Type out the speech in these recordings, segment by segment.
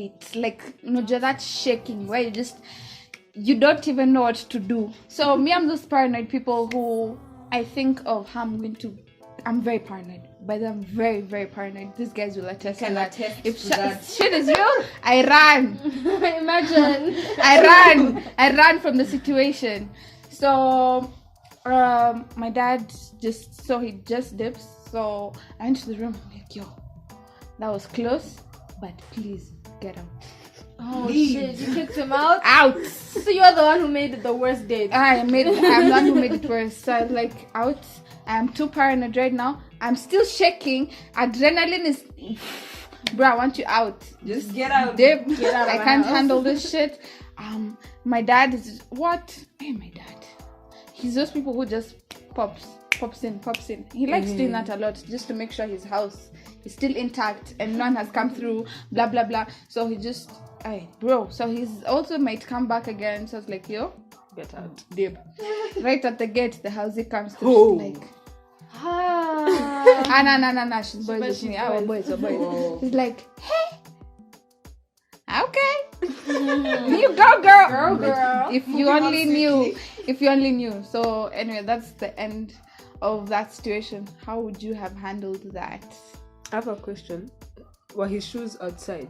it. Like, that shaking where you don't even know what to do. So me, I'm those paranoid people who I think of how I'm very paranoid. But I'm very, very paranoid. These guys will attest to that. If shit is real, I ran. Imagine. I ran from the situation. So my dad he just dips. So I went to the room. I'm like, yo, that was close, but please get out. Oh shit, you kicked him out? Out. So you're the one who made it the worst date. I'm the one who made it worse. So I'm like, out. I'm too paranoid right now. I'm still shaking. Adrenaline is... Bro, I want you out. Just get out. Dip. Get out of I my can't house. handle this shit. My dad is... What? Hey, my dad. He's those people who just pops in. He likes doing that a lot just to make sure his house is still intact and none has come through, blah, blah, blah. So he just... bro. So he's also might come back again. So I was like, yo, get out. Dip. Right at the gate, the house he comes through. She's like... no. She's boys with me. Our boys. Oh. He's like, hey. Okay. You go, girl. Girl. If you only knew. So anyway, that's the end of that situation. How would you have handled that? I have a question. Were his shoes outside?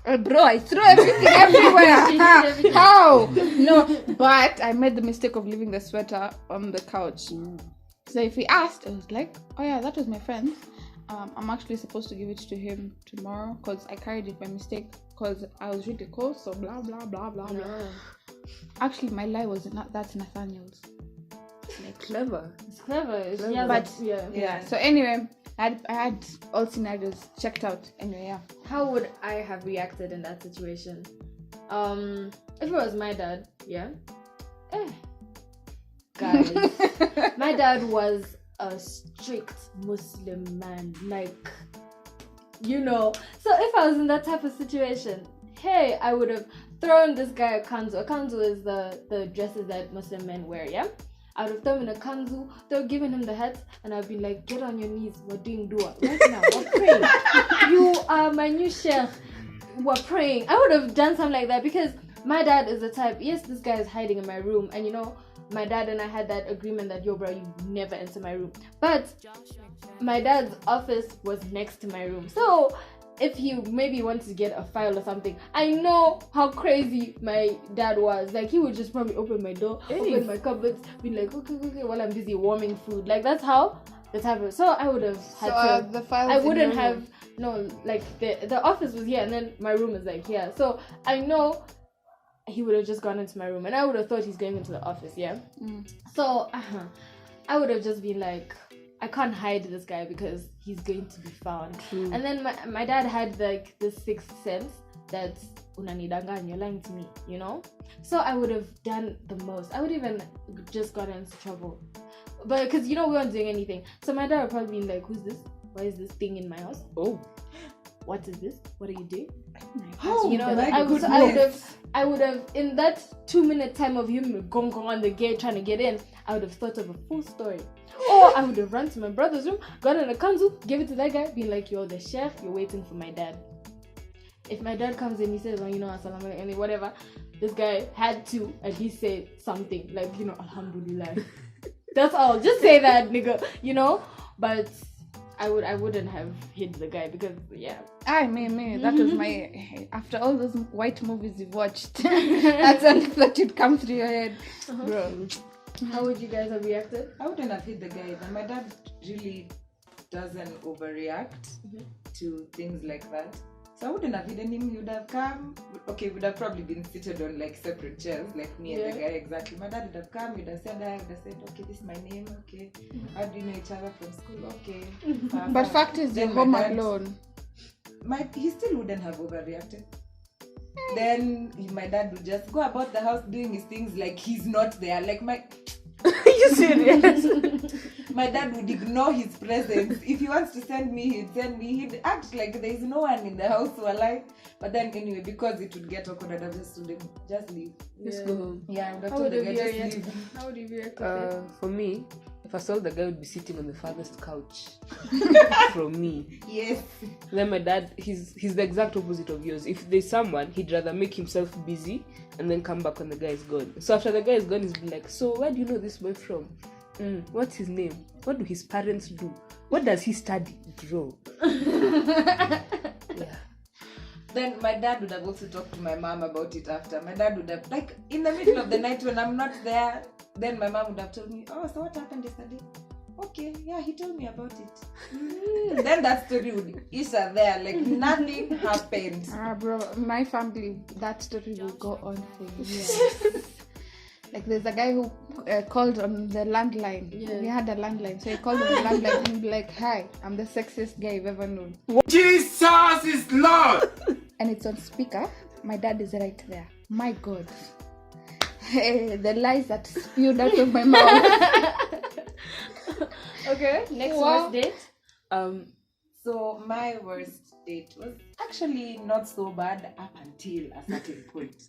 Bro, I threw everything everywhere. How? No, but I made the mistake of leaving the sweater on the couch. So if he asked, I was like, oh yeah, that was my friend. I'm actually supposed to give it to him tomorrow because I carried it by mistake because I was really cold. So blah blah blah blah blah. Actually, my lie was that's Nathaniel's. Like clever. It's clever. Yeah, But yeah. So anyway, I had all scenarios checked out. Anyway, yeah. How would I have reacted in that situation? If it was my dad, guys, my dad was a strict Muslim man, like, so if I was in that type of situation, hey, I would have thrown this guy a kanzu. A kanzu is the dresses that Muslim men wear, yeah? I would have thrown him a kanzu, they're giving him the hat, and I'd be like, get on your knees, we're doing dua right now, we're praying. You are my new sheikh, we're praying. I would have done something like that because my dad is the type, yes, this guy is hiding in my room, and my dad and I had that agreement that, yo, bro, you never enter my room. But my dad's office was next to my room. So if he maybe wanted to get a file or something, I know how crazy my dad was. Like, he would just probably open my door, open my cupboards, be like, okay, while I'm busy warming food. Like, that's how the type of... So I would have had to... The files I wouldn't have... No, like, the office was here, and then my room is like here. So I know... he would have just gone into my room and I would have thought he's going into the office, So I would have just been like, I can't hide this guy because he's going to be found. And then my dad had like this sixth sense that unanidanganya, you're lying to me, So I would have done the most. I would even just gotten into trouble, but because we weren't doing anything. So my dad would probably be like, who's this? Why is this thing in my house? What is this? What are you doing? I would have in that 2-minute time of him going on the gate trying to get in, I would have thought of a full story. Or I would have run to my brother's room, got in a kanzu, gave it to that guy, being like, you're the chef, you're waiting for my dad. If my dad comes in, he says, assalamu alaikum, whatever, this guy had to at least say something like, alhamdulillah. That's all. Just say that, nigga, But I wouldn't have hit the guy because that was my... After all those white movies you've watched, that's all that would come through your head. Bro. How would you guys have reacted? I wouldn't have hit the guy. But my dad really doesn't overreact to things like that. So I wouldn't have hidden him. He would have come. Okay, we would have probably been seated on like separate chairs, like me and the guy, exactly. My dad would have come. He would have said, okay, this is my name. Okay, how do you know each other from school? Okay. But fact is, you're home alone. He still wouldn't have overreacted. Then my dad would just go about the house doing his things like he's not there. Like Are you serious? My dad would ignore his presence. If he wants to send me, he'd send me. He'd act like there's no one in the house who are alive. But then anyway, because it would get awkward, I'd have just told him, just leave. Just go home. Yeah, I would have told the guy, just leave. How would you react? For me, First of all, the guy would be sitting on the farthest couch from me. Yes. Then my dad, he's the exact opposite of yours. If there's someone, he'd rather make himself busy and then come back when the guy is gone. So after the guy is gone, he's been like, so where do you know this boy from? What's his name? What do his parents do? What does he study? Bro. Yeah. Then my dad would have also talked to my mom about it after. My dad would have, like, in the middle of the night when I'm not there, then my mom would have told me, oh, so what happened yesterday? Okay, yeah, he told me about it. Then that story would issue there, like nothing happened. Bro, my family, that story will go on for years. Like there's a guy who called on the landline. Yeah. We had a landline, so he called on the landline and be like, "Hi, I'm the sexiest guy you've ever known." Jesus is Lord. And it's on speaker. My dad is right there. My God, the lies that spewed out of my mouth. Okay, next Wow. worst date. So my worst date was actually not so bad up until a certain point.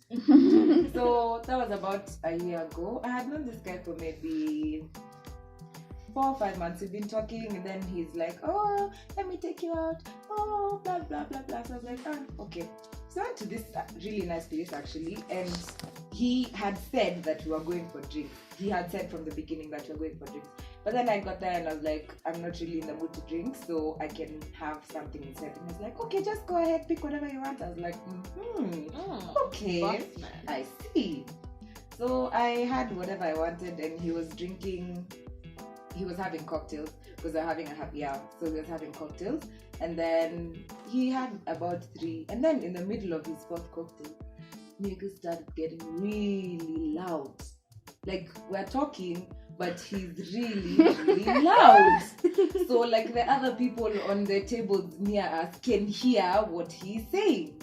So that was about a year ago. I had known this guy for maybe 4 or 5 months. We've been talking, and then he's like, oh, let me take you out. Oh, blah, blah, blah, blah. So I was like, okay. So I went to this really nice place actually, and he had said that we were going for drinks. He had said from the beginning that we were going for drinks. But then I got there and I was like, I'm not really in the mood to drink, so I can have something instead. And he was like, okay, just go ahead, pick whatever you want. I was like, okay, I see. So I had whatever I wanted, and he was having cocktails because they're having a happy hour. So he was having cocktails, and then he had about 3. And then in the middle of his 4th cocktail, niggas started getting really loud. Like, we're talking, but he's really, really loud. So, like, the other people on the tables near us can hear what he's saying.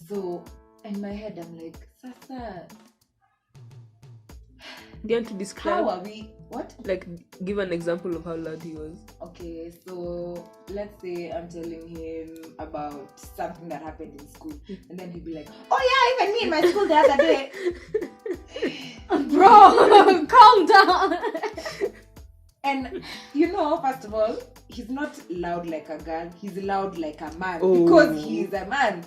So, in my head, I'm like, Sasa, Do you want to describe? how are we? What? Like, give an example of how loud he was. Okay, so let's say I'm telling him about something that happened in school, and then he'd be like, oh yeah, even me in my school the other day. Bro, calm down. And first of all, he's not loud like a girl, he's loud like a man. Oh. Because he's a man.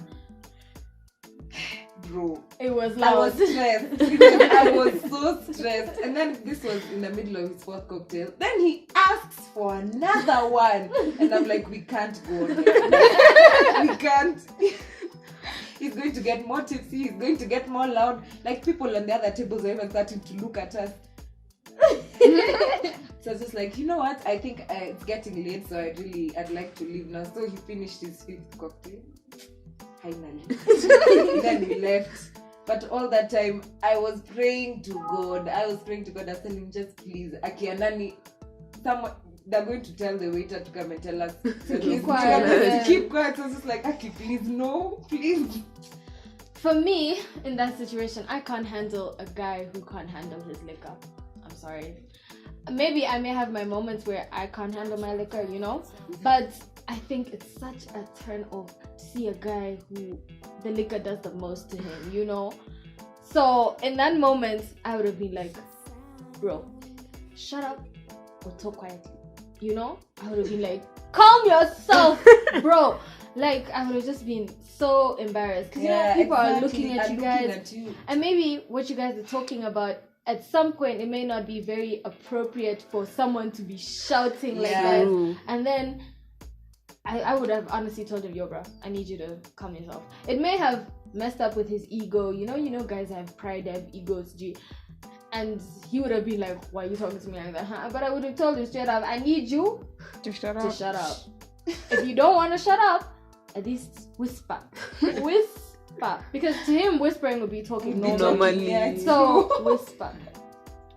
Bro, It was I loud. was stressed. Because I was so stressed. And then this was in the middle of his 4th cocktail. Then he asks for another one. And I'm like, we can't go on here. We can't. He's going to get more tipsy. He's going to get more loud. Like, people on the other tables are even starting to look at us. So I was just like, you know what? I think it's getting late, so I'd like to leave now. So he finished his 5th cocktail. Finally. Then we left. But all that time, I was praying to God. I was telling him, just please, Akianani, they're going to tell the waiter to come and tell us. So Keep quiet. Keep quiet. So I was just like, Aki, please, no, please. For me, in that situation, I can't handle a guy who can't handle his liquor. I'm sorry. Maybe I may have my moments where I can't handle my liquor, but I think it's such a turn off to see a guy who the liquor does the most to him, So in that moment, I would have been like, bro, shut up or talk quietly, I would have been like, calm yourself, bro. Like, I would have just been so embarrassed because people are looking at you guys, and maybe what you guys are talking about, at some point it may not be very appropriate for someone to be shouting like that. And then I would have honestly told him, yo bro, I need you to calm yourself. It may have messed up with his ego, guys have pride, they have egos, G. And he would have been like, why are you talking to me like that, huh? But I would have told him straight up, I need you To shut to up. shut up. If you don't want to shut up, at least whisper. Because to him, whispering would be talking normally. Normally. So whisper.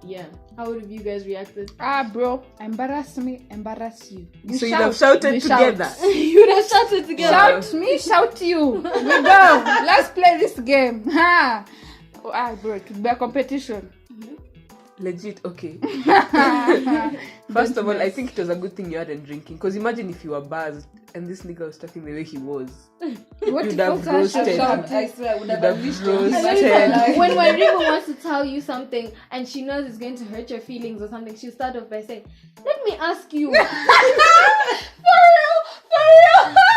Yeah. How would have you guys reacted? Bro, embarrass me, embarrass you. So you'd have shouted we together. You would have shouted together. Shout me, shout you. We go. Let's play this game. Ha! Bro, it could be a competition. Legit, okay. First of all, I think it was a good thing you hadn't drinking. Because imagine if you were buzzed and this nigga was talking the way he was. What You'd if have folks are roasted shocked? him. I swear, I would have You'd have unleashed roasted him. him. When Rima wants to tell you something and she knows it's going to hurt your feelings or something, she'll start off by saying, "Let me ask you." For real.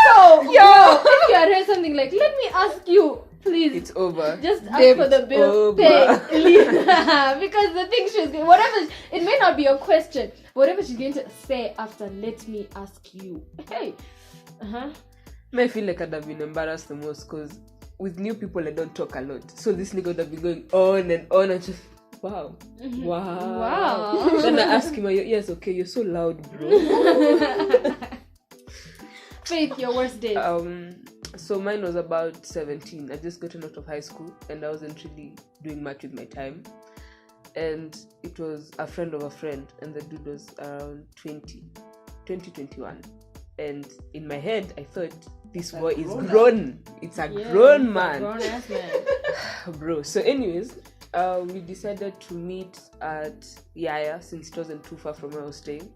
So, yo, if you had heard something like, "Let me ask you," please. It's over. Just ask Babe, for the bill, over. pay, leave. Because the thing she's going, whatever, it may not be a question, whatever she's going to say after, "Let me ask you." Hey. I feel like I'd have been embarrassed the most because with new people I don't talk a lot. So this nigga would have been going on and just wow. Wow. Then I ask him, yes, okay, you're so loud, bro. Faith, your worst day. So mine was about 17. I just gotten out of high school and I wasn't really doing much with my time. And it was a friend of a friend, and the dude was around 21. And in my head, I thought, this boy is grown. It's a grown man. Grown ass man. Bro. So anyways, we decided to meet at Yaya since it wasn't too far from where I was staying.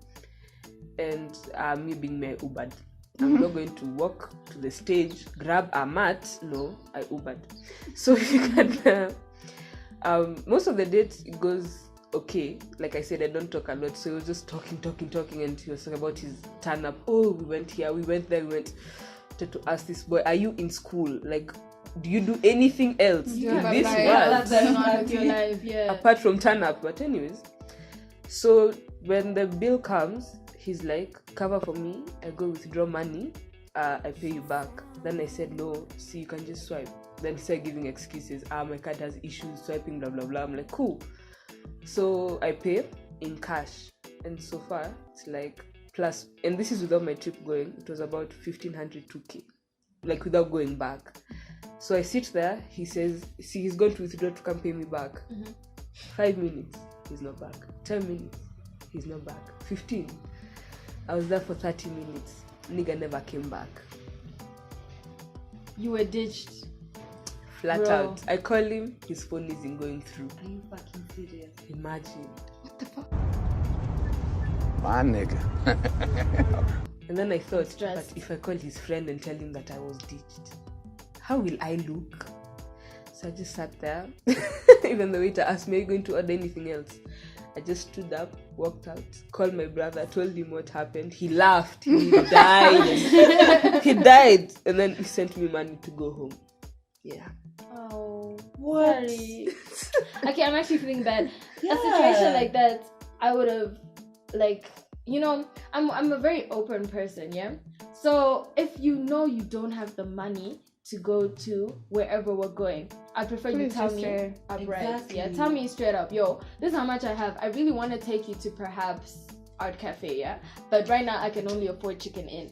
And me being my Ubered. I'm not going to walk to the stage, grab a mat. No, I Ubered. So you can... most of the dates, it goes okay. Like I said, I don't talk a lot. So he was just talking. And he was talking about his turn up. Oh, we went here, we went there, to ask this boy, are you in school? Like, do you do anything else in this world? That's going on with your life, yeah. Apart from turn up. But anyways, so when the bill comes, he's like, cover for me. I go withdraw money. I pay you back. Then I said, no, see, you can just swipe. Then he started giving excuses. My card has issues, swiping, blah, blah, blah. I'm like, cool. So I pay in cash. And so far, it's like, plus, and this is without my trip going, it was about 1,500 2K. Like, without going back. So I sit there, he says, see, he's going to withdraw to come pay me back. 5 minutes, he's not back. 10 minutes, he's not back. 15. I was there for 30 minutes. Nigga never came back. You were ditched. Flat Bro. out. I call him, his phone isn't going through. Are you fucking serious? Imagine. What the fuck? My nigga. And then I thought, Stressed. but if I call his friend and tell him that I was ditched, how will I look? So I just sat there. Even the waiter asked me, are you going to order anything else? I just stood up, walked out, called my brother, told him what happened. He laughed. He died. He died. And then he sent me money to go home. Yeah. Oh, What? sorry. Okay, I'm actually feeling bad. Yeah. A situation like that, I would have, like, you know, I'm a very open person, yeah? So if you know you don't have the money to go to wherever we're going, I prefer you Please tell just me say. upright. Exactly. Yeah, tell me straight up, yo, this is how much I have. I really want to take you to perhaps Art Cafe, yeah? But right now I can only afford Chicken Inn.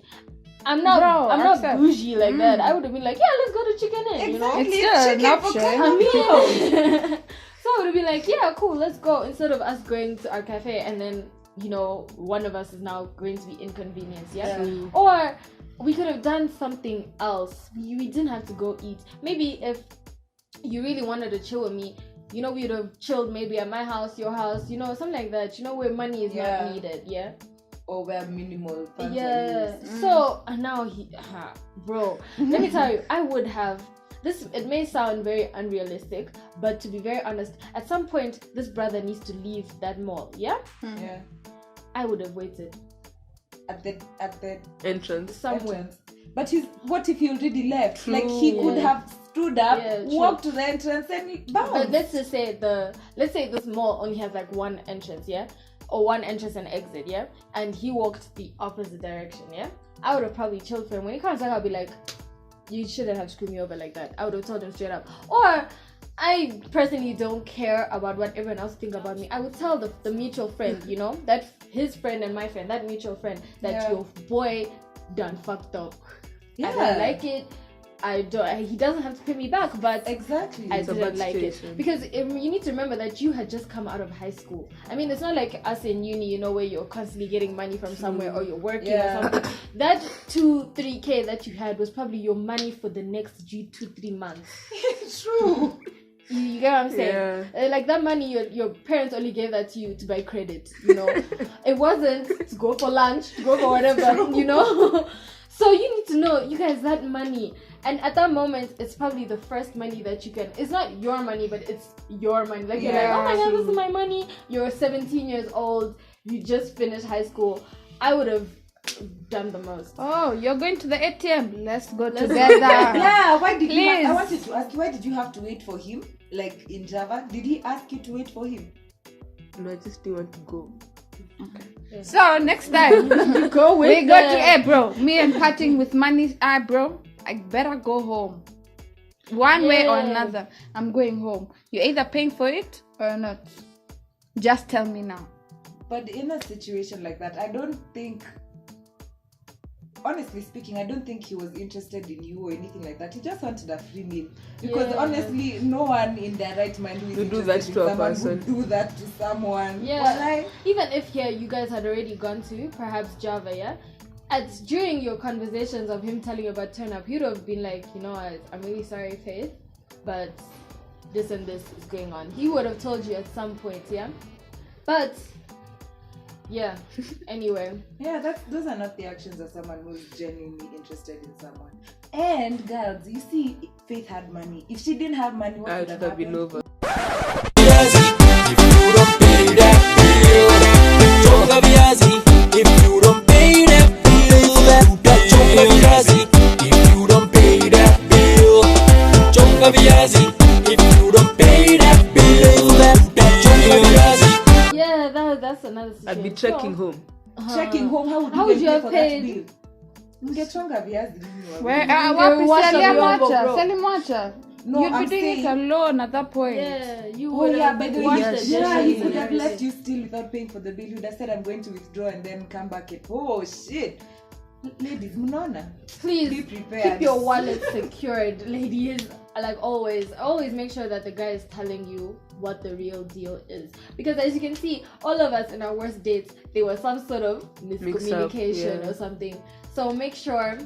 I'm not accept. bougie like that. I would have been like, yeah, let's go to Chicken Inn, you know? It's still an option. I mean, so I would have been like, yeah, cool, let's go. Instead of us going to our cafe and then, you know, one of us is now going to be inconvenienced, yeah? Or we could have done something else. We didn't have to go eat. Maybe if you really wanted to chill with me, you know, we would have chilled maybe at my house, your house, you know, something like that, you know, where money is not needed, yeah? Or where minimal funds Yeah. are used. So now bro, let me tell you, I would have this. It may sound very unrealistic, but to be very honest, at some point this brother needs to leave that mall. Yeah, Yeah. I would have waited At the Entrance. somewhere. entrance. But what if he already left? True. Like he could Yeah. have stood up, Yeah, true. walked to the entrance, and bounced. But let's say this mall only has like one entrance, yeah, or one entrance and exit, yeah, and he walked the opposite direction, yeah. I would have probably chilled for him. When he comes back, I'll be like, you shouldn't have screwed me over like that. I would have told him straight up. Or I personally don't care about what everyone else think about me. I would tell the mutual friend, you know, that his friend and my friend, that mutual friend, that your boy done fucked up. Yeah. I don't like it. He doesn't have to pay me back, but Exactly. I It's a didn't bad like it situation. because you need to remember that you had just come out of high school. I mean, it's not like us in uni, you know, where you're constantly getting money from somewhere or you're working or something. That 2-3K that you had was probably your money for the next 2-3 months. True. You get what I'm saying? Yeah. Like that money, your parents only gave that to you to buy credit. You know, it wasn't to go for lunch, to go for whatever. You know. So you need to know, you guys, that money. And at that moment, it's probably the first money that you can. It's not your money, but it's your money. Like, you're like, oh my God, this is my money. You're 17 years old. You just finished high school. I would have done the most. Oh, you're going to the ATM. Let's go together. Yeah, why did you Please. I wanted to ask you, why did you have to wait for him? Like in Java, did he ask you to wait for him? No, I just didn't want to go. Okay. So next time You go with we go to, them. hey bro, me and parting with money. Bro, I better go home. One way or Yeah. another, I'm going home. You're either paying for it or not. Just tell me now. But in a situation like that, I don't think, honestly speaking, I don't think he was interested in you or anything like that. He just wanted a free meal. Because Yeah. honestly, no one in their right mind who is To do that interested to in a someone person. would do that to someone. Yeah. Walai. Even if you guys had already gone to perhaps Java, yeah, during your conversations of him telling you about turn up, he'd have been like, you know what, I'm really sorry, Faith, but this and this is going on. He would have told you at some point, yeah. But yeah, anyway. Yeah, those are not the actions of someone who's genuinely interested in someone. And girls, you see, Faith had money. If she didn't have money, what I would should have have been happened? over. If you don't pay that bill, chonga viazi. If you don't pay that bill, chonga viazi. If you don't pay that bill, chonga viazi. If you don't pay that bill, chonga viazi. Yeah, that's another situation. I'd be trekking home. Checking home, How would you pay have for paid? that bill? Mngechonga viazi nyinyi Where wawili. wash up your Saliamacha, bro. Saliamacha. No, You'd I'm be doing it saying- alone at that point. Yeah, you Oh would yeah, have by the been way, washed the yeah, he dishes could and have left everything. you still without paying for the bill. He would have said, I'm going to withdraw and then come back and, oh shit. Ladies, mnaona? Please Be prepared. keep your wallet secured, ladies. Like always make sure that the guy is telling you what the real deal is. Because as you can see, all of us in our worst dates, there was some sort of miscommunication yeah. or something. So make sure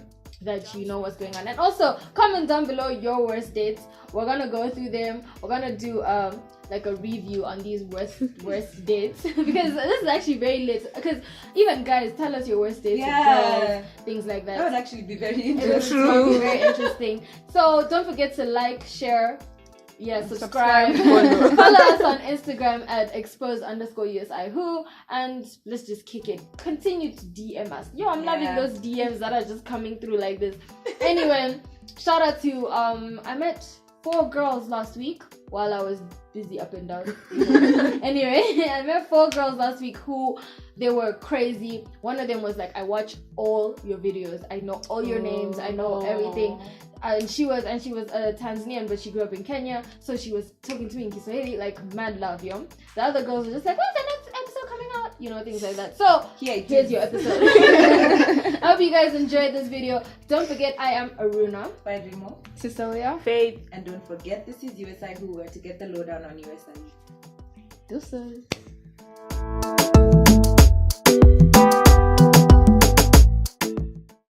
that you know what's going on. And also comment down below your worst dates. We're gonna go through them. We're gonna do like a review on these worst dates because this is actually very lit. Because even guys, tell us your worst dates with Yeah. girls, things like that. That would actually be very It interesting. will be very interesting. So don't forget to like, share, subscribe. Follow us on Instagram at expose_USIU, and let's just kick it. Continue to DM us. Yo, I'm loving Yeah. those DMs that are just coming through like this. Anyway, shout out to I met 4 girls last week while I was busy up and down. Anyway, I met 4 girls last week who they were crazy. One of them was like, I watch all your videos. I know all your names. I know everything. And she was Tanzanian, but she grew up in Kenya. So she was talking to me in Kiswahili, like mad love, yo. The other girls were just like, when's the next episode coming out? You know, things like that. So here's your episode. I hope you guys enjoyed this video. Don't forget, I am Aruna. By Remo. Cecilia. Faith. And don't forget, this is USIU, where to get the lowdown on USIU. Deuces.